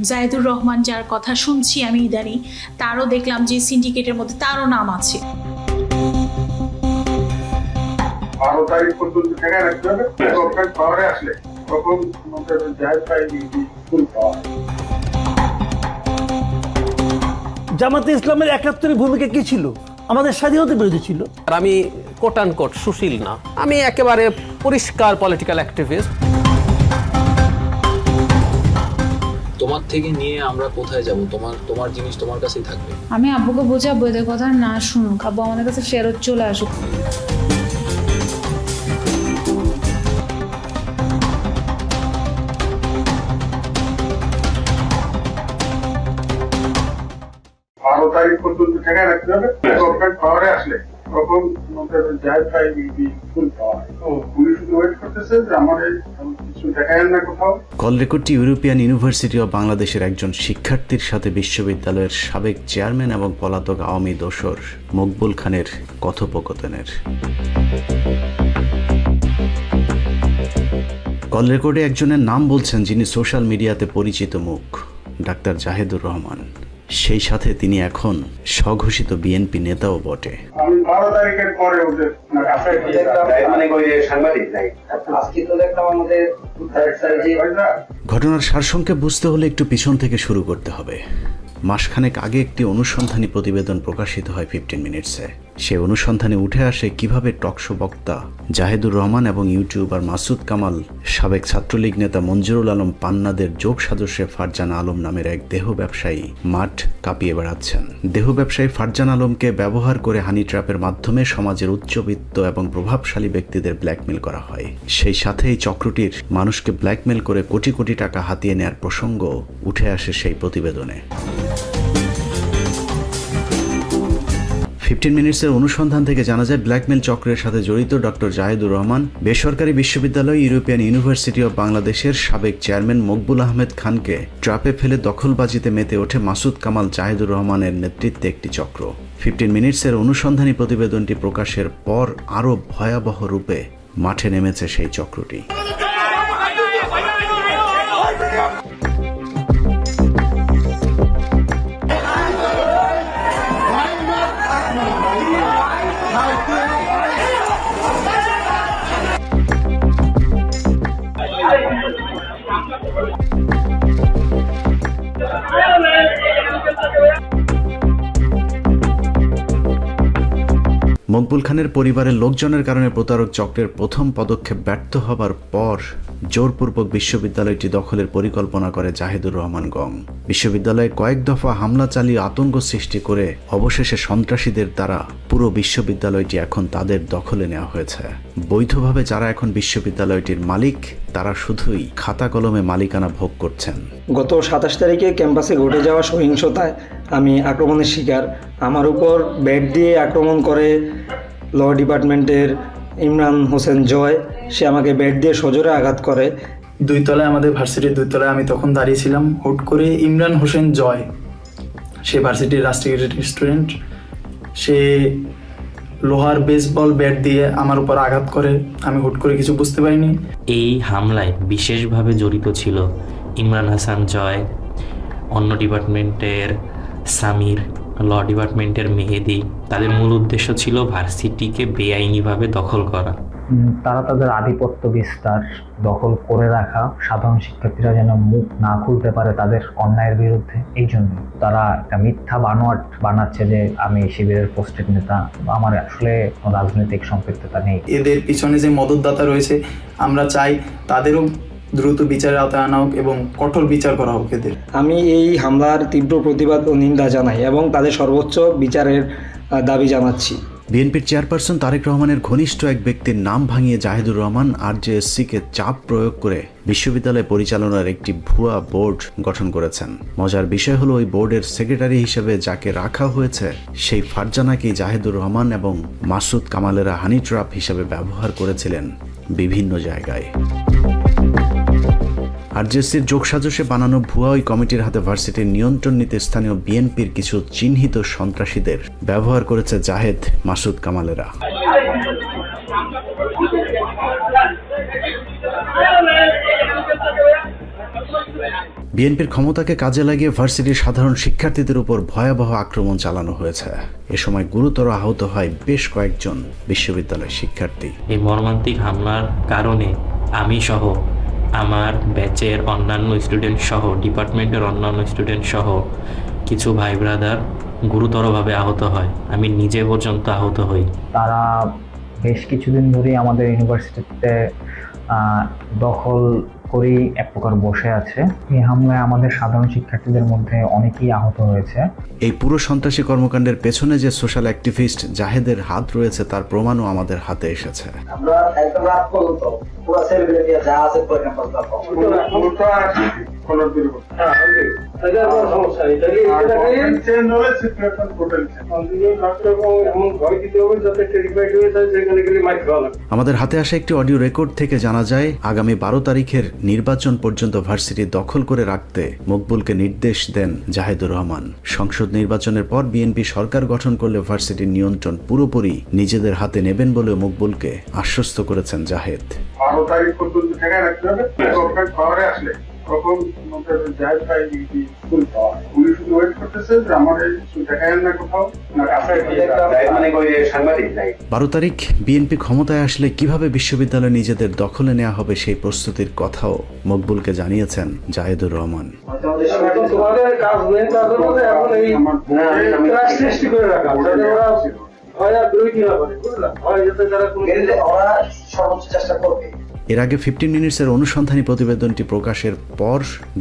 জাহিদুর রহমান যার কথা শুনছি আমি ইদানি, তারও দেখলাম যে সিন্ডিকেটের মধ্যে তারও নাম আছে। 12 তারিখ পর্যন্ত ঠেকায় রাখতে হবে, গভর্নমেন্ট পাওয়ারে আসলে তখন আমাদের জাহিদ ভাই ফুল পাওয়ার। জামাতে ইসলামের ৭১ ভূমিকা কি ছিল? আমাদের স্বাধীনতা বিরোধী ছিল। আর আমি কোট অ্যান্ড কোট সুশীল না, আমি একেবারে পরিষ্কার পলিটিক্যাল অ্যাক্টিভিস্ট। তোমার থেকে নিয়ে আমরা কোথায় যাব? তোমার জিনিস তোমার কাছেই থাকবে। আমি আব্বুকে বোঝাবো এদের কথা না শুনুক, আব্বু আমাদের কাছে ফেরত চলে আসুক। তারিখ পর্যন্ত ঠেকায় রাখতে হবে, গভর্নমেন্ট পাওয়ারে আসলে তখন আমাদের জাহিদ ভাই ফুল পাওয়ার। পুলিশ শুধু ওয়েট করতেছে যে আমাদের কিছু দেখায় না কোথাও। কল রেকর্ডটি ইউরোপিয়ান ইউনিভার্সিটি অব বাংলাদেশের একজন শিক্ষার্থীর সাথে বিশ্ববিদ্যালয়ের সাবেক চেয়ারম্যান এবং পলাতক আওয়ামী দোসর মকবুল খানের কথোপকথনের। কল রেকর্ডে একজনের নাম বলছেন যিনি সোশ্যাল মিডিয়াতে পরিচিত মুখ, ডাক্তার জাহিদুর রহমান। সেই সাথে তিনি এখন স্বঘোষিত বিএনপি নেতাও বটে। আমি 12 তারিখের পরে ওদের ঘটনার সারসংক্ষেপ বুঝতে হলে একটু পিছন থেকে শুরু করতে হবে। মাসখানেক আগে একটি অনুসন্ধানী প্রতিবেদন প্রকাশিত হয় 15 মিনিটসে। সে অনুসন্ধানে উঠে আসে কিভাবে টকশো বক্তা জাহিদুর রহমান এবং ইউটিউবার মাসুদ কামাল সাবেক ছাত্রলীগ নেতা মঞ্জুরুল আলম পান্নাদের যোগ সাদস্যে ফারজানা আলম নামের এক দেহ ব্যবসায়ী মাঠ কাঁপিয়ে বেড়াচ্ছেন। দেহ ব্যবসায়ী ফারজানা আলমকে ব্যবহার করে হানি ট্র্যাপের মাধ্যমে সমাজের উচ্চবিত্ত এবং প্রভাবশালী ব্যক্তিদের ব্ল্যাকমেল করা হয়। সেই সাথে এই চক্রটির মানুষকে ব্ল্যাকমেল করে কোটি কোটি টাকা হাতিয়ে নেয়ার প্রসঙ্গ উঠে আসে সেই প্রতিবেদনে। 15 মিনিটসের অনুসন্ধান থেকে জানা যায় ব্ল্যাকমেল চক্রের সাথে জড়িত ডক্টর জাহিদুর রহমান বেসরকারি বিশ্ববিদ্যালয় ইউরোপিয়ান ইউনিভার্সিটি অব বাংলাদেশের সাবেক চেয়ারম্যান মকবুল আহমেদ খানকে ট্র্যাপে ফেলে দখলবাজিতে মেতে ওঠে মাসুদ কামাল জাহিদুর রহমানের নেতৃত্বে একটি চক্র। 15 মিনিটসের অনুসন্ধানী প্রতিবেদনটি প্রকাশের পর আরও ভয়াবহ রূপে মাঠে নেমেছে সেই চক্রটি। মকবুল খানের পরিবারের লোকজনের কারণে প্রতারক চক্রের প্রথম পদক্ষেপ ব্যর্থ হবার পর জোরপূর্বক বিশ্ববিদ্যালয়টি দখলের পরিকল্পনা করে জাহিদুর রহমান গং। বিশ্ববিদ্যালয়ে কয়েক দফা হামলা চালিয়ে আতঙ্ক সৃষ্টি করে অবশেষে সন্ত্রাসীদের দ্বারা পুরো বিশ্ববিদ্যালয়টি এখন তাদের দখলে নেওয়া হয়েছে। বৈধভাবে যারা এখন বিশ্ববিদ্যালয়টির মালিক তারা শুধুই খাতা কলমে মালিকানা ভোগ করছেন। গত 27 তারিখে ক্যাম্পাসে ঘটে যাওয়া সহিংসতায় আমি আক্রমণের শিকার। আমার উপর ব্যাট দিয়ে আক্রমণ করে ল ডিপার্টমেন্টের ইমরান হোসেন জয়। সে আমাকে ব্যাট দিয়ে সজোরে আঘাত করে। 2 তলায়, আমাদের ভার্সিটির 2 তলায় আমি তখন দাঁড়িয়েছিলাম। হুট করে ইমরান হোসেন জয়, সে ভার্সিটির রাষ্ট্রীয় স্টুডেন্ট, সে লোহার বেসবল ব্যাট দিয়ে আমার উপর আঘাত করে। আমি হুট করে কিছু বুঝতে পারিনি। এই হামলায় বিশেষভাবে জড়িত ছিল ইমরান হাসান জয়, অন্য ডিপার্টমেন্টের সামির, ল ডিপার্টমেন্টের মেহেদি। তাদের মূল উদ্দেশ্য ছিল ভার্সিটিকে বেআইনিভাবে দখল করা। তারা তাদের আধিপত্য বিস্তার, দখল করে রাখা, সাধারণ শিক্ষার্থীরা যেন মুখ না খুলতে পারে তাদের অন্যায়ের বিরুদ্ধে। এই জন্য তারা একটা মিথ্যা বানোয়াট বানাচ্ছে যে আমি শিবিরের পোস্টেড নেতা। আমার আসলে রাজনৈতিক সম্পৃক্ততা নেই। এদের পিছনে যে মদতদাতা রয়েছে, আমরা চাই তাদেরও দ্রুত বিচারের আওতায় আনা হোক এবং কঠোর বিচার করা হোক এদের। আমি এই হামলার তীব্র প্রতিবাদ ও নিন্দা জানাই এবং তাদের সর্বোচ্চ বিচারের দাবি জানাচ্ছি। বিএনপির চেয়ারপারসন তারেক রহমানের ঘনিষ্ঠ এক ব্যক্তির নাম ভাঙিয়ে জাহিদুর রহমান আরজেএসসিকে চাপ প্রয়োগ করে বিশ্ববিদ্যালয় পরিচালনার একটি ভুয়া বোর্ড গঠন করেছেন। মজার বিষয় হলো ওই বোর্ডের সেক্রেটারি হিসেবে যাকে রাখা হয়েছে সেই ফারজানাকেই জাহিদুর রহমান এবং মাসুদ কামালেরা হানি ট্র্যাপ হিসেবে ব্যবহার করেছিলেন বিভিন্ন জায়গায়। আরজেএসসির যোগসাজশে বানানো ভুয়া ওই কমিটির হাতে ভার্সিটির নিয়ন্ত্রণ নিতে স্থানীয় বিএনপির কিছু চিহ্নিত সন্ত্রাসীদের ব্যবহার করেছে জাহেদ মাসুদ কামালেরা। বিএনপির ক্ষমতাকে কাজে লাগিয়ে ভার্সিটির সাধারণ শিক্ষার্থীদের উপর ভয়াবহ আক্রমণ চালানো হয়েছে। এ সময় গুরুতর আহত হয় বেশ কয়েকজন বিশ্ববিদ্যালয়ের শিক্ষার্থী। এই মর্মান্তিক হামলার কারণে আমি সহ আমার ব্যাচের অন্যান্য স্টুডেন্ট সহ ডিপার্টমেন্টের অন্যান্য স্টুডেন্ট সহ কিছু ভাই ব্রাদার গুরুতরভাবে আহত হয়। আমি নিজে পর্যন্ত আহত হই। তারা বেশ কিছুদিন ধরেই আমাদের ইউনিভার্সিটিতে দখল করেই এক প্রকার বসে আছে। এই হামলায় আমাদের সাধারণ শিক্ষার্থীদের মধ্যে অনেকেই আহত হয়েছে। এই পুরো সন্ত্রাসী কর্মকাণ্ডের পেছনে যে সোশ্যাল অ্যাক্টিভিস্ট জাহেদের হাত রয়েছে তার প্রমাণও আমাদের হাতে এসেছে। আমরা একদম রাত পর্যন্ত পুরো সেলিব্রেট নিয়ে যা আছে পুরো ক্যাম্পাস আমাদের হাতে আসা একটি অডিও রেকর্ড থেকে জানা যায় আগামী 12 তারিখের নির্বাচন পর্যন্ত ভার্সিটি দখল করে রাখতে মকবুলকে নির্দেশ দেন জাহেদুর রহমান। সংসদ নির্বাচনের পর বিএনপি সরকার গঠন করলে ভার্সিটির নিয়ন্ত্রণ পুরোপুরি নিজেদের হাতে নেবেন বলে মকবুলকে আশ্বস্ত করেছেন জাহেদ। 12 তারিখ পর্যন্ত ঠেকায় রাখতে হবে, গভর্নমেন্ট পাওয়ারে আসলে তখন জাহেদ ভাই ফুল পাওয়ার। উনি শুধু ওয়েট করতেছে যে আমাদের ঠেকায় না কোথাও না। 12 তারিখ বিএনপি ক্ষমতায় আসলে কিভাবে বিশ্ববিদ্যালয় নিজেদের দখলে নেওয়া হবে সেই প্রস্তুতির কথাও মকবুলকে জানিয়েছেন জাহেদুর রহমান। এর আগে 15 মিনিটসের অনুসন্ধানী প্রতিবেদনটি প্রকাশের পর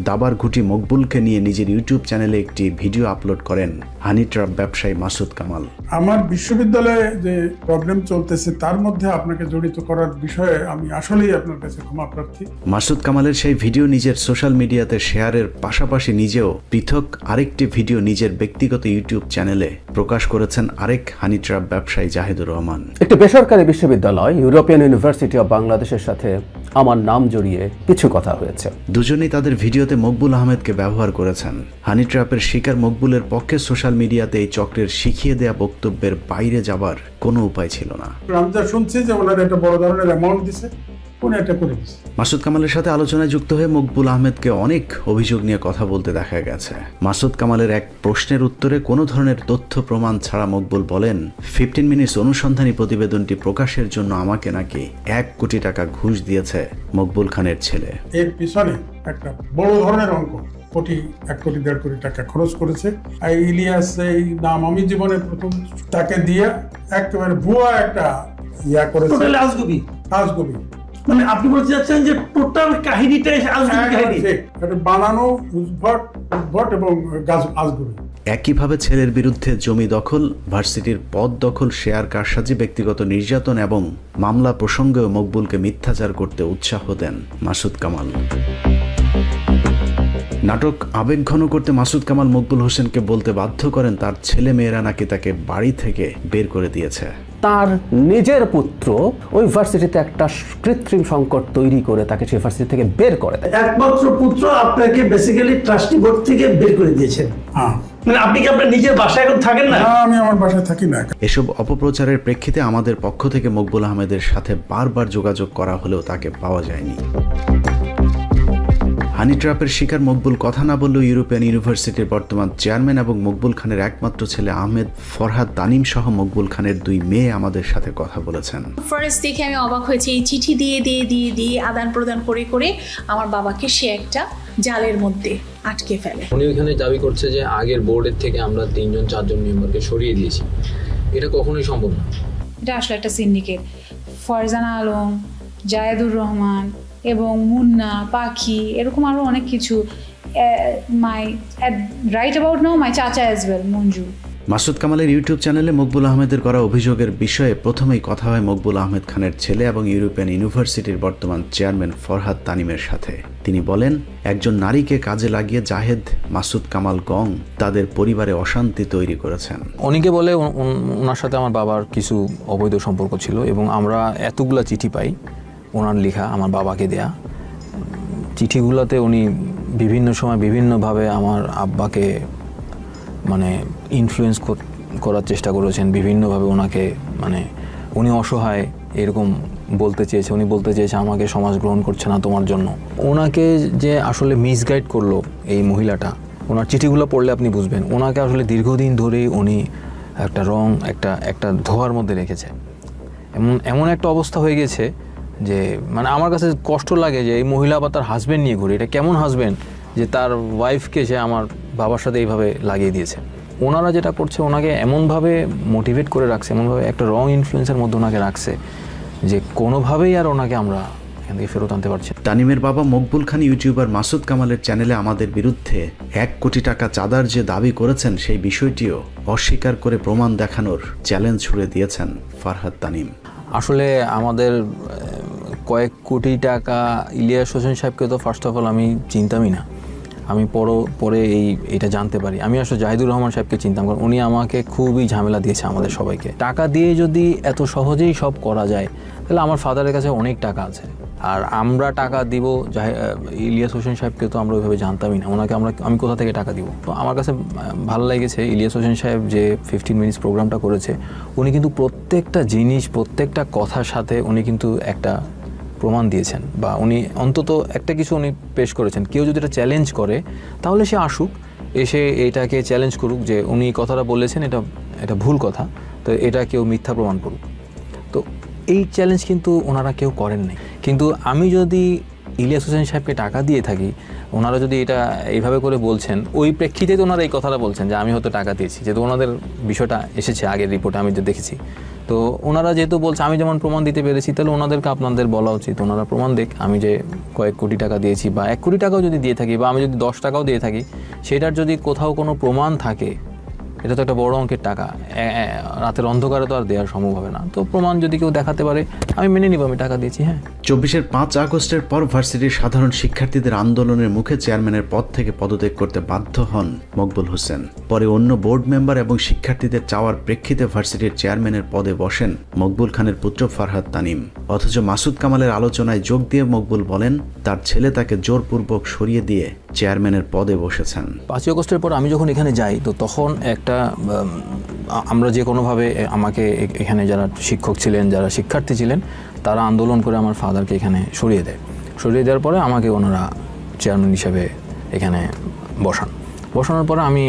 দাবার ঘুটি মকবুলকে নিয়ে নিজের ইউটিউব চ্যানেলে একটি ভিডিও আপলোড করেন হানি ট্রাপ ব্যবসায়ী মাসুদ কামাল। আমার বিশ্ববিদ্যালয়ে যে প্রবলেম চলতেছে তার মধ্যে আপনাকে জড়িত করার বিষয়ে আমি আসলেই আপনার কাছে ক্ষমা প্রার্থী। মাসুদ কামালের সেই ভিডিও নিজের সোশ্যাল মিডিয়াতে শেয়ারের পাশাপাশি নিজেও পৃথক আরেকটি ভিডিও নিজের ব্যক্তিগত ইউটিউব চ্যানেলে প্রকাশ করেছেন আরেক হানি ট্রাপ ব্যবসায়ী জাহেদুর রহমান। একটি বেসরকারি বিশ্ববিদ্যালয় ইউরোপিয়ান ইউনিভার্সিটি অব বাংলাদেশের সাথে আমার নাম জড়িয়ে কিছু কথা হয়েছে। দুজনেই তাদের ভিডিওতে মকবুল আহমেদকে ব্যবহার করেছেন। হানি ট্র্যাপের শিকার মকবুলের পক্ষে সোশ্যাল মিডিয়াতে এই চক্রের শিখিয়ে দেয়া বক্তব্যের বাইরে যাবার কোনো উপায় ছিল না। আমি যা শুনছি যে ওনারা একটা বড় ধরনের অ্যামাউন্ট দিছে, উনি এটা করে দিছে। মাসুদ কামালের সাথে আলোচনায় যুক্ত হয়ে মকবুল আহমেদকে অনেক অভিযোগ নিয়ে কথা বলতে দেখা গেছে। মাসুদ কামালের এক প্রশ্নের উত্তরে কোনো ধরনের তথ্য প্রমাণ ছাড়া মকবুল বলেন 15 মিনিটস অনুসন্ধানী প্রতিবেদনটি প্রকাশের জন্য আমাকে নাকি 1 কোটি টাকা ঘুষ দিয়েছে মকবুল খানের ছেলে। এর পিছনে একটা বড় ধরনের অঙ্ক 1 কোটি 1.5 কোটি টাকা খরচ করেছে। ইলিয়াস এই নাম আমি জীবনে প্রথম তাকে দিয়ে একেবারে ভুয়া একটা ইয়া করেছে। আজগুবি মানে আপনি বলতে চাচ্ছেন যে টোটাল কাহিনীটাই আজগুবি কাহিনী, এটা বানানো উদ্ভট এবং আজগুবি। একইভাবে ছেলের বিরুদ্ধে জমি দখল, ভার্সিটির পদ দখল, শেয়ার কারসাজি, ব্যক্তিগত নির্যাতন এবং মামলা প্রসঙ্গেও মকবুলকে মিথ্যাচার করতে উৎসাহ দেন মাসুদ কামাল। নাটক আবেগঘন করতে মাসুদ কামাল মকবুল হোসেনকে বলতে বাধ্য করেন তার ছেলে মেয়েরা নাকি তাকে বাড়ি থেকে বের করে দিয়েছে। তার নিজের পুত্র ওই ভার্সিটিতে একটা কৃত্রিম সংকট তৈরি করে তাকে সেই ভার্সিটি থেকে বের করে দেয়। একমাত্র পুত্র আপনাকে বেসিক্যালি ট্রাস্টি বোর্ড থেকে বের করে দিয়েছেন। মানে আপনি কি আপনার নিজের বাসায় এখন থাকেন না? আমি আমার বাসায় থাকি না। এসব অপপ্রচারের প্রেক্ষিতে আমাদের পক্ষ থেকে মকবুল আহমেদের সাথে বারবার যোগাযোগ করা হলেও তাকে পাওয়া যায়নি। হানি ট্র্যাপের শিকার মকবুল কথা না বললেও ইউরোপিয়ান ইউনিভার্সিটির বর্তমান চেয়ারম্যান এবং মকবুল খানের একমাত্র ছেলে আহমেদ ফরহাদ তানিম সহ মকবুল খানের 2 মেয়ে আমাদের সাথে কথা বলেছেন। ফার্স্ট দেখে আমি অবাক হয়েছি, এই চিঠি দিয়ে আদান প্রদান করে আমার বাবাকে সে একটা জালের মধ্যে আটকে ফেলে। উনি ওইখানে দাবি করছে যে আগের বোর্ডের থেকে আমরা 3-4 মেম্বারকে সরিয়ে দিয়েছি। এটা কখনোই সম্ভব না। এটা আসলে একটা সিন্ডিকেট। ফারজানা আলম, জায়েদুর রহমান এবং মুন্না, পাখি, এরকম আরও অনেক কিছু। মাই রাইট অ্যাবাউট নাও মাই চাচা অ্যাজ ওয়েল, মঞ্জু। মাসুদ কামালের ইউটিউব চ্যানেলে মকবুল আহমেদের করা অভিযোগের বিষয়ে প্রথমেই কথা হয় মকবুল আহমেদ খানের ছেলে এবং ইউরোপিয়ান ইউনিভার্সিটির বর্তমান চেয়ারম্যান ফরহাদ তানিমের সাথে। তিনি বলেন, একজন নারীকে কাজে লাগিয়ে জাহেদ, মাসুদ কামাল গং তাদের পরিবারে অশান্তি তৈরি করেছেন। অনেকে বলে ওনার সাথে আমার বাবার কিছু অবৈধ সম্পর্ক ছিল এবং আমরা এতগুলা চিঠি পাই ওনার লেখা, আমার বাবাকে দেয়া চিঠিগুলোতে উনি বিভিন্ন সময় বিভিন্নভাবে আমার আব্বাকে মানে ইনফ্লুয়েন্স করার চেষ্টা করেছেন, বিভিন্নভাবে ওনাকে মানে উনি অসহায় এরকম বলতে চেয়েছে, উনি বলতে চেয়েছে আমাকে সমাজ গ্রহণ করছে না তোমার জন্য। ওনাকে যে আসলে মিসগাইড করলো এই মহিলাটা, ওনার চিঠিগুলো পড়লে আপনি বুঝবেন ওনাকে আসলে দীর্ঘদিন ধরেই উনি একটা একটা ধোয়ার মধ্যে রেখেছে। এমন একটা অবস্থা হয়ে গেছে যে মানে আমার কাছে কষ্ট লাগে যে এই মহিলা বা তার হাজব্যান্ড নিয়ে ঘুরে, এটা কেমন হাজব্যান্ড যে তার ওয়াইফকে সে আমার বাবার সাথে এইভাবে লাগিয়ে দিয়েছে। ওনারা যেটা করছে ওনাকে এমনভাবে মোটিভেট করে রাখছে, এমনভাবে একটা রং ইনফ্লুয়েন্সের মধ্যে ওনাকে রাখছে যে কোনোভাবেই আর ওনাকে আমরা এখান থেকে ফেরত আনতে পারছি। তানিমের বাবা মকবুল খান ইউটিউবার মাসুদ কামালের চ্যানেলে আমাদের বিরুদ্ধে 1 কোটি টাকা চাঁদার যে দাবি করেছেন সেই বিষয়টিও অস্বীকার করে প্রমাণ দেখানোর চ্যালেঞ্জ ছুড়ে দিয়েছেন ফারহাদ তানিম। আসলে আমাদের কয়েক কোটি টাকা ইলিয়াস হোসেন সাহেবকে তো ফার্স্ট অফ অল আমি চিনতামই না, আমি পরে এইটা জানতে পারি। আমি আসলে জাহিদুর রহমান সাহেবকে চিনতাম, কারণ উনি আমাকে খুবই ঝামেলা দিয়েছে আমাদের সবাইকে। টাকা দিয়ে যদি এত সহজেই সব করা যায় তাহলে আমার ফাদারের কাছে অনেক টাকা আছে, আর আমরা টাকা দিব ইলিয়াস হোসেন সাহেবকে তো আমরা ওইভাবে জানতামই না, ওনাকে আমি কোথা থেকে টাকা দিব। তো আমার কাছে ভালো লেগেছে ইলিয়াস হোসেন সাহেব যে 15 মিনিটস প্রোগ্রামটা করেছে, উনি কিন্তু প্রত্যেকটা জিনিস প্রত্যেকটা কথার সাথে উনি কিন্তু একটা প্রমাণ দিয়েছেন, বা উনি অন্তত একটা কিছু উনি পেশ করেছেন। কেউ যদি এটা চ্যালেঞ্জ করে তাহলে সে আসুক, এসে এটাকে চ্যালেঞ্জ করুক যে উনি কথাটা বলেছেন এটা ভুল কথা, তো এটা কেউ মিথ্যা প্রমাণ করুক। তো এই চ্যালেঞ্জ কিন্তু ওনারা কেউ করেন নাই। কিন্তু আমি যদি ইলিয়াস হোসেন সাহেবকে টাকা দিয়ে থাকি, ওনারা যদি এটা এইভাবে করে বলছেন, ওই প্রেক্ষিতে তো ওনারা এই কথাটা বলছেন যে আমি হয়তো টাকা দিয়েছি, যেহেতু ওনাদের বিষয়টা এসেছে আগের রিপোর্টে আমি যে দেখেছি। তো ওনারা যেহেতু বলছে আমি যেমন প্রমাণ দিতে পেরেছি, তাহলে ওনাদেরকে আপনাদের বলা উচিত ওনারা প্রমাণ দেখ আমি যে কয়েক কোটি টাকা দিয়েছি, বা 1 কোটি টাকাও যদি দিয়ে থাকি, বা আমি যদি 10 টাকাও দিয়ে থাকি, সেটার যদি কোথাও কোনো প্রমাণ থাকে, এটা তো একটা বড় অঙ্কের টাকা, রাতের অন্ধকারে তো আর দেওয়ার সম্ভব হবে না। তো প্রমাণ যদি কেউ দেখাতে পারে আমি মেনে নিব আমি টাকা দিয়েছি। হ্যাঁ, 24-এর 5 আগস্টের পর ভার্সিটির সাধারণ শিক্ষার্থীদের আন্দোলনের মুখে চেয়ারম্যানের পদ থেকে পদত্যাগ করতে বাধ্য হন মকবুল হোসেন। পরে অন্য বোর্ড মেম্বার এবং শিক্ষার্থীদের চাওয়ার প্রেক্ষিতে ভার্সিটির চেয়ারম্যানের পদে বসেন মকবুল খানের পুত্র ফারহাদ তানিম। অথচ মাসুদ কামালের আলোচনায় যোগ দিয়ে মকবুল বলেন তার ছেলে তাকে জোরপূর্বক সরিয়ে দিয়ে চেয়ারম্যানের পদে বসেছেন। 5 আগস্টের পর আমি যখন এখানে যাই, তো তখন আমরা যে কোনোভাবে আমাকে এখানে যারা শিক্ষক ছিলেন, যারা শিক্ষার্থী ছিলেন, তারা আন্দোলন করে আমার ফাদারকে এখানে সরিয়ে দেওয়ার পরে আমাকে ওনারা চেয়ারম্যান হিসেবে এখানে বসানোর পরে আমি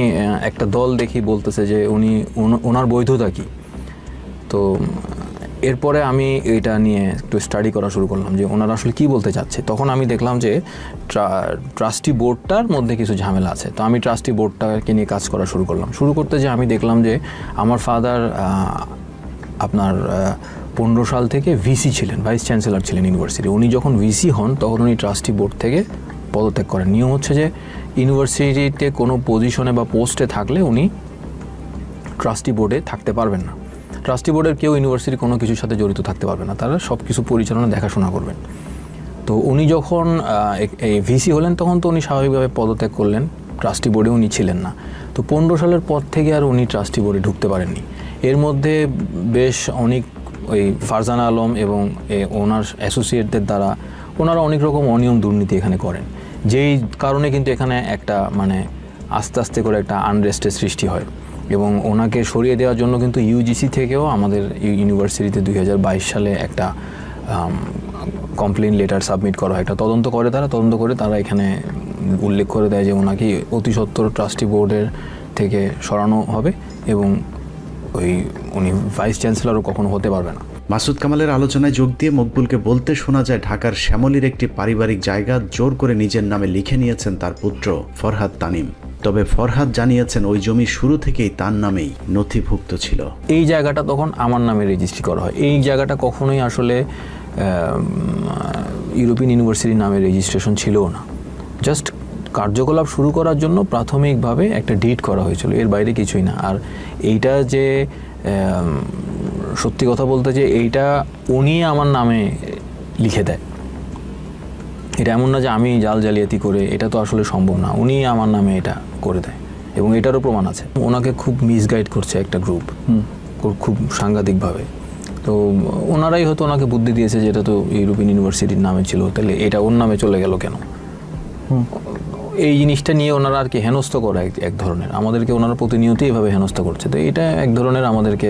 একটা দল দেখি বলতেছে যে ওনার বৈধতা কী। তো এরপরে আমি এটা নিয়ে একটু স্টাডি করা শুরু করলাম যে ওনারা আসলে কী বলতে চাচ্ছে। তখন আমি দেখলাম যে ট্রাস্টি বোর্ডটার মধ্যে কিছু ঝামেলা আছে। তো আমি ট্রাস্টি বোর্ডটাকে নিয়ে কাজ করা শুরু করতে যে আমি দেখলাম যে আমার ফাদার আপনার 15 সাল থেকে ভিসি ছিলেন, ভাইস চ্যান্সেলর ছিলেন ইউনিভার্সিটি। উনি যখন ভিসি হন তখন উনি ট্রাস্টি বোর্ড থেকে পদত্যাগ করেন। নিয়ম হচ্ছে যে ইউনিভার্সিটিতে কোনো পজিশনে বা পোস্টে থাকলে উনি ট্রাস্টি বোর্ডে থাকতে পারবেন না। ট্রাস্টি বোর্ডের কেউ ইউনিভার্সিটি কোনো কিছুর সাথে জড়িত থাকতে পারবে না, তারা সব কিছু পরিচালনা দেখাশোনা করবেন। তো উনি যখন এই ভিসি হলেন তখন তো উনি স্বাভাবিকভাবে পদত্যাগ করলেন, ট্রাস্টি বোর্ডে উনি ছিলেন না। তো 15 সালের পর থেকে আর উনি ট্রাস্টি বোর্ডে ঢুকতে পারেননি। এর মধ্যে বেশ অনেক ওই ফারজানা আলম এবং ওনার অ্যাসোসিয়েটদের দ্বারা ওনারা অনেক রকম অনিয়ম দুর্নীতি এখানে করেন, যেই কারণে কিন্তু এখানে একটা মানে আস্তে আস্তে করে একটা আনরেস্টের সৃষ্টি হয়। এবং ওনাকে সরিয়ে দেওয়ার জন্য কিন্তু ইউজিসি থেকেও আমাদের ইউনিভার্সিটিতে 2022 সালে একটা কমপ্লেন লেটার সাবমিট করা হয়। একটা তদন্ত করে তারা এখানে উল্লেখ করে দেয় যে ওনাকে অতি সত্বর ট্রাস্টি বোর্ডের থেকে সরানো হবে এবং উনি ভাইস চ্যান্সেলরও কখনো হতে পারবে না। মাসুদ কামালের আলোচনায় যোগ দিয়ে মকবুলকে বলতে শোনা যায় ঢাকার শ্যামলীর একটি পারিবারিক জায়গা জোর করে নিজের নামে লিখে নিয়েছেন তার পুত্র ফরহাদ তানিম। তবে ফরহাদ জানিয়েছেন ওই জমি শুরু থেকেই তার নামেই নথিভুক্ত ছিল। এই জায়গাটা তখন আমার নামে রেজিস্ট্রি করা হয়। এই জায়গাটা কখনোই আসলে ইউরোপিয়ান ইউনিভার্সিটির নামে রেজিস্ট্রেশন ছিলও না। জাস্ট কার্যকলাপ শুরু করার জন্য প্রাথমিকভাবে একটা ডিড করা হয়েছিল, এর বাইরে কিছুই না। আর এইটা যে সত্যি কথা বলতে যে এইটা উনি আমার নামে লিখে দেয়, এটা এমন না যে আমি জালিয়াতি করে, এটা তো আসলে সম্ভব না। উনি আমার নামে এটা করে দেয় এবং এটারও প্রমাণ আছে। ওনাকে খুব মিসগাইড করছে একটা গ্রুপ, খুব সাংঘাতিকভাবে। তো ওনারাই হয়তো ওনাকে বুদ্ধি দিয়েছে যে এটা তো ইউরোপিয়ান ইউনিভার্সিটির নামে ছিল, তাহলে এটা ওর নামে চলে গেল কেন। এই জিনিসটা নিয়ে ওনারা আর কি হেনস্থ করা এক ধরনের, আমাদেরকে ওনারা প্রতিনিয়তই এভাবে হেনস্থ করছে। তো এটা এক ধরনের আমাদেরকে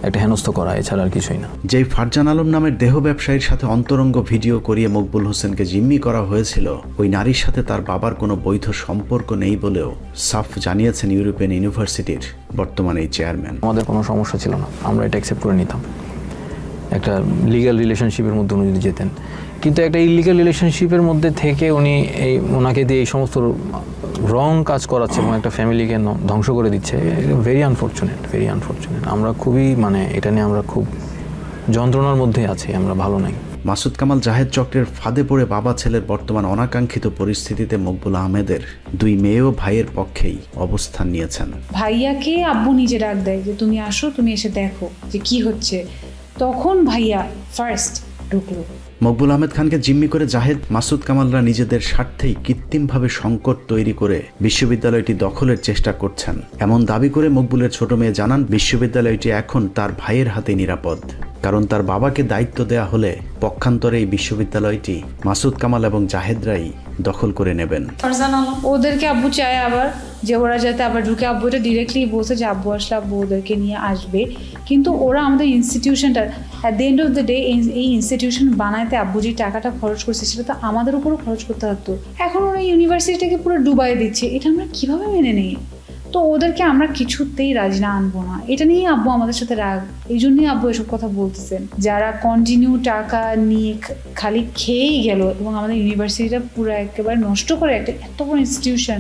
একটা হেনস্থ করা, এছাড়া আর কিছুই না। যেই ফারজান আলম নামের দেহ ব্যবসায়ীর সাথে অন্তরঙ্গ ভিডিও করিয়ে মকবুল হোসেনকে জিম্মি করা হয়েছিল, ওই নারীর সাথে তার বাবার কোনো বৈধ সম্পর্ক নেই বলেও সাফ জানিয়েছেন ইউরোপিয়ান ইউনিভার্সিটির বর্তমানে এই চেয়ারম্যান। আমাদের কোনো সমস্যা ছিল না, আমরা এটা অ্যাকসেপ্ট করে নিতাম একটা লিগ্যাল রিলেশনশিপের মধ্যে উনি যদি যেতেন। কিন্তু একটা ইলিগাল রিলেশনশিপের মধ্যে থেকে উনি ওনাকে দিয়ে এই সমস্ত রং কাজ করাচ্ছে এবং একটা ফ্যামিলিকে ধ্বংস করে দিচ্ছে। Very unfortunate, very unfortunate. আমরা খুবই এটা নিয়ে আমরা খুব যন্ত্রণার মধ্যে আছি, আমরা ভালো নাই। মাসুদ কামাল জাহেদ চক্রের ফাঁদে পড়ে বাবা ছেলের বর্তমান অনাকাঙ্ক্ষিত পরিস্থিতিতে মকবুল আহমেদের দুই মেয়ে ও ভাইয়ের পক্ষেই অবস্থান নিয়েছেন। ভাইয়াকে আব্বু নিজে ডাক দেয় যে তুমি আসো, তুমি এসে দেখো যে কি হচ্ছে। তখন ভাইয়া ফার্স্ট ঢুকলো। মকবুল আহমেদ খানকে জিম্মি করে জাহেদ, মাসুদ কামালরা নিজেদের স্বার্থেই কৃত্রিমভাবে সংকট তৈরি করে বিশ্ববিদ্যালয়টি দখলের চেষ্টা করছেন এমন দাবি করে মকবুলের ছোট মেয়ে জানান, বিশ্ববিদ্যালয়টি এখন তার ভাইয়ের হাতে নিরাপদ, কারণ তার বাবাকে দায়িত্ব দেয়া হলে পক্ষান্তরে এই বিশ্ববিদ্যালয়টি মাসুদ কামাল এবং জাহেদরাই দখল করে নেবেন। ওদেরকে আব্বু চায় আবার যে ওরা যাতে আবার ঢুকে, আব্বু এটা ডিরেক্টলি বলছে যে আব্বু আসলে আব্বু ওদেরকে নিয়ে আসবে। কিন্তু ওরা আমাদের ইনস্টিটিউশনটা at the end of the day এই ইনস্টিটিউশন বানাইতে আব্বু যে টাকাটা খরচ করছে সেটা তো আমাদের উপরও খরচ করতে হতো। এখন ওরা ইউনিভার্সিটিটাকে পুরো ডুবাই দিচ্ছে, এটা আমরা কিভাবে মেনে নিই? তো ওদেরকে আমরা কিছুতেই রাজি না আনবো না, এটা নিয়েই আব্বু আমাদের সাথে রাগ। এই জন্যই আব্বু এসব কথা বলতেছেন। যারা কন্টিনিউ টাকা নিয়ে খালি খেয়েই গেল এবং আমাদের ইউনিভার্সিটিটা পুরো একেবারে নষ্ট করে, একটা এত বড় ইনস্টিটিউশন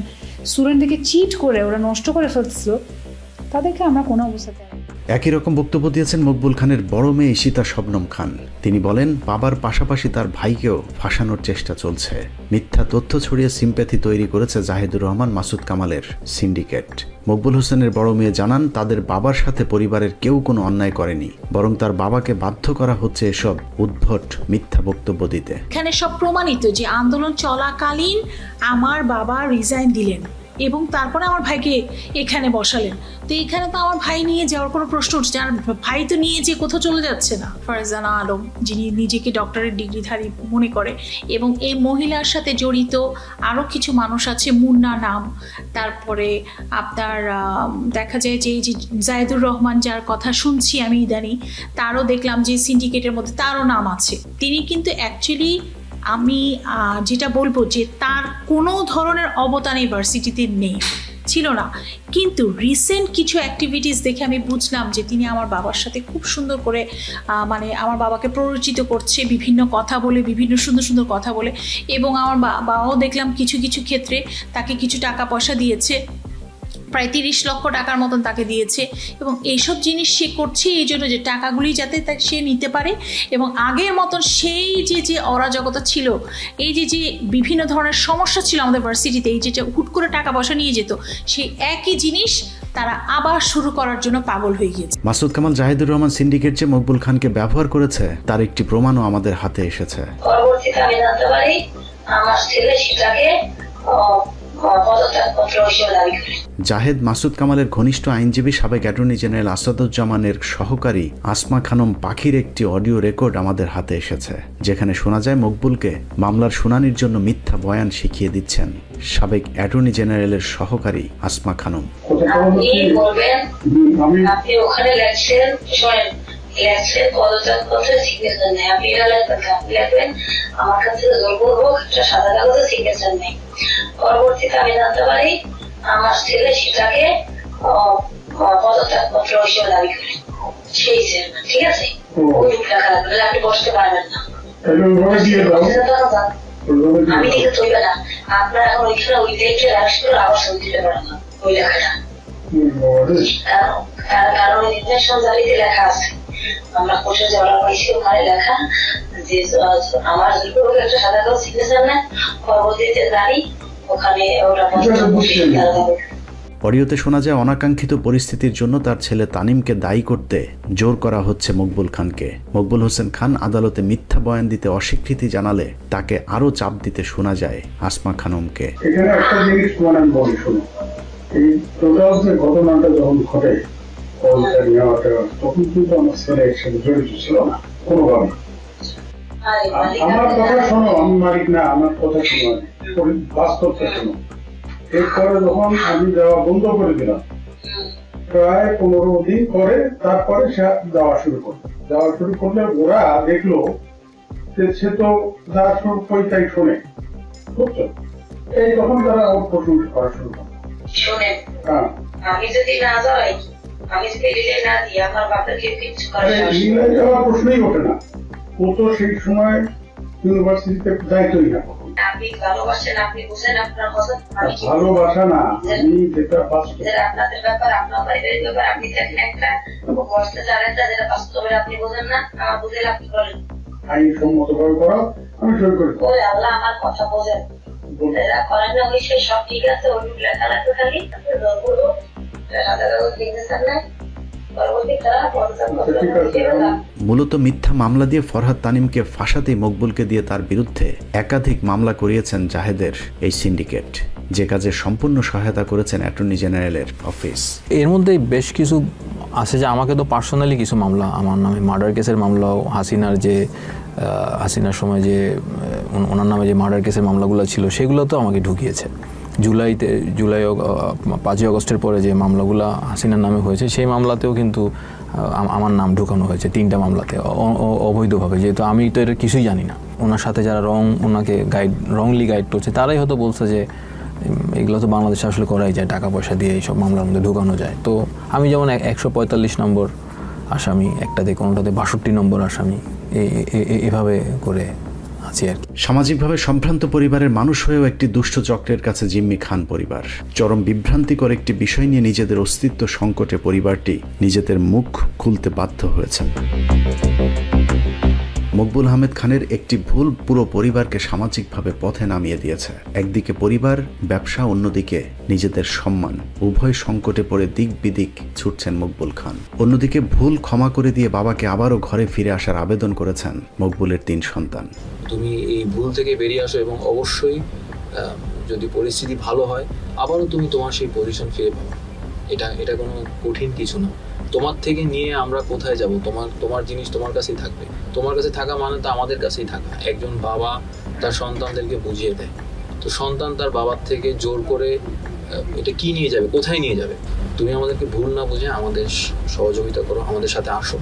স্টুডেন্টদেরকে চিট করে ওরা নষ্ট করে ফেলছিল, তাদেরকে আমরা কোনো অবস্থাতে। একই রকম বক্তব্য দিয়েছেন মকবুল খানের বড় মেয়ে ঈশিতা শবনম খান। তিনি বলেন, বাবার পাশাপাশি তার ভাইকেও ফাঁসানোর চেষ্টা চলছে। মিথ্যা তথ্য ছড়িয়ে সিম্প্যাথি তৈরি করেছে জাহিদুর রহমান মাসুদ কামালের সিন্ডিকেট। মকবুল হোসেনের বড় মেয়ে জানান, তাদের বাবার সাথে পরিবারের কেউ কোনো অন্যায় করেনি, বরং তার বাবাকে বাধ্য করা হচ্ছে এসব উদ্ভট মিথ্যা বক্তব্য দিতে। এখানে সব প্রমাণিত যে আন্দোলন চলাকালীন আমার বাবা রিজাইন দিলেন এবং তারপরে আমার ভাইকে এখানে বসালেন। তো এখানে তো আমার ভাই নিয়ে যাওয়ার কোনো প্রশ্ন উঠছে, আর ভাই তো নিয়ে যে কোথাও চলে যাচ্ছে না। ফারজানা আলম, যিনি নিজেকে ডক্টরেট ডিগ্রিধারী মনে করে, এবং এই মহিলার সাথে জড়িত আরও কিছু মানুষ আছে, মুন্না নাম, তারপরে আপনার দেখা যায় যে জায়েদুর রহমান, যার কথা শুনছি আমি ইদানি, তারও দেখলাম যে সিন্ডিকেটের মধ্যে তারও নাম আছে। তিনি কিন্তু অ্যাকচুয়ালি আমি যেটা বলবো যে তার কোনো ধরনের অবদান ইউনিভার্সিটিতে নেই, ছিল না। কিন্তু রিসেন্ট কিছু অ্যাক্টিভিটিস দেখে আমি বুঝলাম যে তিনি আমার বাবার সাথে খুব সুন্দর করে আমার বাবাকে প্ররোচিত করছে, বিভিন্ন কথা বলে, বিভিন্ন সুন্দর সুন্দর কথা বলে, এবং আমার বাবাও দেখলাম কিছু কিছু ক্ষেত্রে তাকে কিছু টাকা পয়সা দিয়েছে, প্রায় 30 লক্ষ টাকার মতন তাকে দিয়েছে। এবং এইসব জিনিস সে করছে এই জন্য যে টাকাগুলি যাতে সে নিতে পারে, এবং আগের মতন সেই যে অরাজকতা ছিল, এই যে বিভিন্ন ধরনের সমস্যা ছিল আমাদের ভার্সিটিতে, এই যে হুট করে টাকা পয়সা নিয়ে যেত, সেই একই জিনিস তারা আবার শুরু করার জন্য পাগল হয়ে গিয়েছে। মাসুদ কামাল জাহিদুর রহমান সিন্ডিকেট যে মকবুল খানকে ব্যবহার করেছে তার একটি প্রমাণও আমাদের হাতে এসেছে। পরবর্তীতে আমি জানতে পারি আমার ছেলে সেটাকে জাহেদ মাসুদ কামালের ঘনিষ্ঠ আইনজীবী সাবেক অ্যাটর্নি জেনারেল আসাদুজ্জামানের সহকারী আসমা খানম পাখির একটি অডিও রেকর্ড আমাদের হাতে এসেছে, যেখানে শোনা যায় মকবুলকে মামলার শুনানির জন্য মিথ্যা বয়ান শিখিয়ে দিচ্ছেন সাবেক অ্যাটর্নি জেনারেলের সহকারী আসমা খানম। আপনি ওখানে লেখছেন, পদত্যাগপত্রে সিগনেচার নেই, আপনি এটা লিখবেন আমার কাছে জোর করবো একটা সাদা কাগজে সিগনেচার নেই। পরবর্তীতে আমি জানতে পারি আমার ছেলে সেটাকে পদত্যাগপত্র হিসেবে দাবি করে, সেই চেয়ারম্যান, ঠিক আছে, ওই লেখা লাগবে, আপনি বসতে পারবেন না, আমি লিখে তৈবে না, আপনার এখন ওইখানে ওই দেখে আবার সই দিতে পারেন না ওই লেখাটা, কারণ নির্দেশন জারিতে লেখা আছে, আমরা কোর্টে যাওয়ার পাইছি ওখানে লেখা যে আমার একটা সাদা কাগজ সিগনেচার নেন, পরবর্তীতে জানি ওখানে ওটা অডিওতে শোনা যায় অনাকাঙ্ক্ষিত পরিস্থিতির জন্য তার ছেলে তানিমকে দায়ী করতে জোর করা হচ্ছে মকবুল খানকে। মকবুল হোসেন খান আদালতে মিথ্যা বয়ান দিতে অস্বীকৃতি জানালে তাকে আরো চাপ দিতে শোনা যায় আসমা খানমকে। এখানে একটা জিনিস আমি বলি, শুনো, এই টোটাল যে ঘটনাটা যখন ঘটে তখন কিন্তু আমার ছেলে একসাথে জড়িত ছিল না কোনোভাবে। আমার কথা শোনো, আমি মালিক না, আমার কথা শোনো, বাস্তবটা শোনো। এরপরে যখন আমি যাওয়া বন্ধ করে দিলাম, প্রায় 15 দিন পরে তারপরে সে যাওয়া শুরু করলে ওরা দেখলো যে সে তো যা শুরু কই তাই শোনে, বুঝছো? এই তখন তারা ওর প্রশংসা করা শুরু করে। শোনেন, আমি যদি না যাই, আমি যদি রিলে না দিই, আমার বাবাকে কিছু করে রিলে যাওয়ার প্রশ্নই ওঠে না। ও তো সেই সময় ইউনিভার্সিটিতে যাইতই না। আপনি ভালোবাসেন, আপনি বুঝেন আপনার কথা। ভালোবাসা না, আমি যেটা আপনাদের ব্যাপার, আপনার বাইরের ব্যাপার, আপনি দেখেন একটা বসতে জানেন না, যেটা বাস্তবে আপনি বোঝেন না, বুঝেন আপনি করেন আইন সম্মত ভাবে করা, আমি সই করি। ওই আল্লাহ আমার কথা বোঝেন, এরা করেন না, ওই সে সব ঠিক আছে, ওই লেখা লাগবে খালি বলবো সাদা কাগজ লিখেছেন না, পরবর্তী তারা মূলত মিথ্যা মামলা দিয়ে ফরহাদ তানিমকে ফাঁসাতেই মকবুলকে দিয়ে তার বিরুদ্ধে একাধিক মামলা করিয়েছেন জাহেদের এই সিন্ডিকেট, যে কাজে সম্পূর্ণ সহায়তা করেছেন অ্যাটর্নি জেনারেলের অফিস। এর মধ্যে বেশ কিছু আছে যে আমাকে তো পার্সোনালি কিছু মামলা, আমার নামে মার্ডার কেসের মামলাও, হাসিনার সময় যে ওনার নামে যে মার্ডার কেসের মামলাগুলো ছিল সেগুলো তো আমাকে ঢুকিয়েছে। জুলাই 5ই আগস্টের পরে যে মামলাগুলো হাসিনার নামে হয়েছে সেই মামলাতেও কিন্তু আমার নাম ঢুকানো হয়েছে, 3টা মামলাতে অবৈধভাবে, যেহেতু আমি তো এটা কিছুই জানি না। ওনার সাথে যারা ওনাকে রংলি গাইড করছে তারাই হয়তো বলছে যে এগুলো তো বাংলাদেশে আসলে করাই যায়, টাকা পয়সা দিয়ে এইসব মামলার মধ্যে ঢুকানো যায়। তো আমি যেমন 145 নম্বর আসামি, একটাতে কোনোটাতে 62 নম্বর আসামি, এভাবে করে আছি আর কি। সামাজিকভাবে সম্ভ্রান্ত পরিবারের মানুষ হয়েও একটি দুষ্ট চক্রের কাছে জিম্মি খান পরিবার। চরম বিভ্রান্তিকর একটি বিষয় নিয়ে নিজেদের অস্তিত্ব সংকটে পরিবারটি নিজেদের মুখ খুলতে বাধ্য হয়েছেন। মকবুল আহমেদ খানের একটি ভুল পুরো পরিবারকে সামাজিকভাবে পথে নামিয়ে দিয়েছে। একদিকে পরিবার, ব্যবসা, অন্যদিকে নিজেদের সম্মান, উভয় সংকটে পড়ে দিক বিদিক ছুটছেন মকবুল খান। অন্যদিকে ভুল ক্ষমা করে দিয়ে বাবাকে আবারও ঘরে ফিরে আসার আবেদন করেছেন মকবুলের 3 সন্তান। তুমি এই ভুল থেকে বেরিয়ে আসো এবং অবশ্যই যদি পরিস্থিতি ভালো হয় আবারও তুমি তোমার সেই পজিশন ফিরে পাবে। এটা কোনো কঠিন কিছু না। তোমার থেকে নিয়ে আমরা কোথায় যাব? তোমার জিনিস তোমার কাছেই থাকবে। তোমার কাছে থাকা মানে তো আমাদের কাছেই থাকা। একজন বাবা তার সন্তানদেরকে বুঝিয়ে দেয়, তো সন্তান তার বাবার থেকে জোর করে এটা কি নিয়ে যাবে, কোথায় নিয়ে যাবে? তুমি আমাদেরকে ভুল না বুঝে আমাদের সহযোগিতা করো, আমাদের সাথে আসো,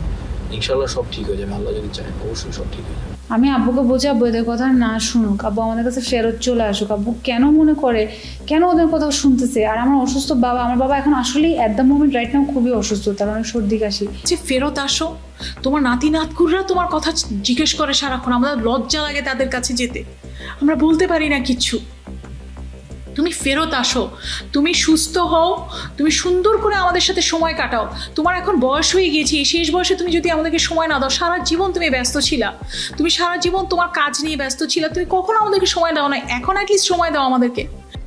ইনশাল্লাহ সব ঠিক হয়ে যাবে। আল্লাহ যদি চায় অবশ্যই সব ঠিক হয়ে যাবে। আমি আব্বুকে বোঝাবো এদের কথা না শুনুক, আব্বু আমাদের কাছে ফেরত চলে আসুক। আব্বু কেন মনে করে, কেন ওদের কথা শুনতেছে? আর আমার অসুস্থ বাবা, আমার বাবা এখন আসলেই at the moment right now খুবই অসুস্থ, তার অনেক সর্দি কাশি। যে ফেরত আসো, তোমার নাতি নাতকুররা তোমার কথা জিজ্ঞেস করে সারাক্ষণ, আমাদের লজ্জা লাগে তাদের কাছে যেতে, আমরা বলতে পারি না কিচ্ছু। তুমি ফেরত আসো, তুমি সুস্থ হও, তুমি সুন্দর করে আমাদের সাথে সময় কাটাও। তোমার এখন বয়স হয়ে গিয়েছে, এই শেষ বয়সে তুমি যদি আমাদেরকে সময় না দাও, সারা জীবন তুমি ব্যস্ত ছিলা, তুমি সারা জীবন তোমার কাজ নিয়ে ব্যস্ত ছিলা, তুমি কখনো আমাদেরকে সময় দাও না, এখন অ্যাটলিস্ট সময় দাও আমাদেরকে।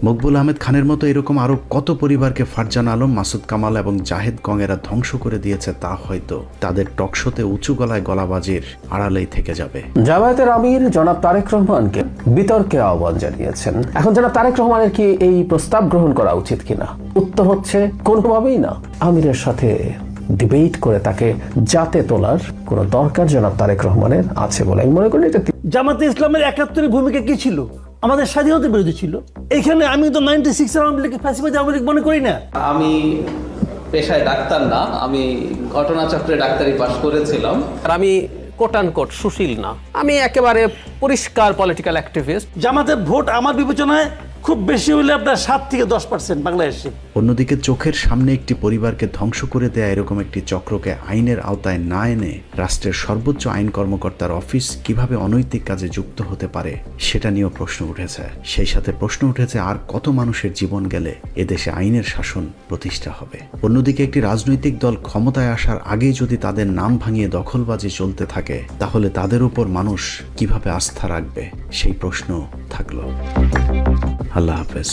মকবুল আহমেদ খানের মতো এরকম আরো কত পরিবারকে ফারজান আলম, মাসুদ কামাল এবং জাহেদ গঙেরা ধ্বংস করে দিয়েছে তা হয়তো তাদের টকশোতে উঁচু গলায় গলাবাজির আড়ালেই থেকে যাবে। জামায়াতের আমির জনাব তারেক রহমানকে বিতর্কে আহ্বান জানিয়েছেন। এখন জনাব তারেক রহমানের কি এই প্রস্তাব গ্রহণ করা উচিত কিনা? উত্তর হচ্ছে কোনোভাবেই না। আমিরের সাথে ডিবেট করে তাকে জাতে তোলার কোনো দরকার জনাব তারেক রহমানের আছে বলে আমি মনে করি। এটা জামাতে ইসলামের 71-এর ভূমিকা কি ছিল? আমাদের স্বাধীনতা বিরোধী ছিল। এখানে আমি তো 96 আওয়ামী লীগকে ফ্যাসিবাদী আওয়ামী লীগ মনে করি না। আমি পেশায় ডাক্তার না, আমি ঘটনাচক্রে ডাক্তারি পাশ করেছিলাম। আমি কোট অ্যান্ড কোট সুশীল না, আমি একেবারে পরিষ্কার পলিটিক্যাল অ্যাক্টিভিস্ট। জামাতের ভোট আমার বিবেচনায় খুব বেশি হলে আপনার 7 থেকে 10% বাংলাদেশে। অন্যদিকে চোখের সামনে একটি পরিবারকে ধ্বংস করে দেয়া এরকম একটি চক্রকে আইনের আওতায় না এনে রাষ্ট্রের সর্বোচ্চ আইন কর্মকর্তার অফিস কিভাবে অনৈতিক কাজে যুক্ত হতে পারে সেটা নিয়েও প্রশ্ন উঠেছে। সেই সাথে প্রশ্ন উঠেছে আর কত মানুষের জীবন গেলে এদেশে আইনের শাসন প্রতিষ্ঠা হবে। অন্যদিকে একটি রাজনৈতিক দল ক্ষমতায় আসার আগেই যদি তাদের নাম ভাঙিয়ে দখলবাজি চলতে থাকে তাহলে তাদের উপর মানুষ কিভাবে আস্থা রাখবে সেই প্রশ্ন থাকলো। আল্লাহ হাফেজ।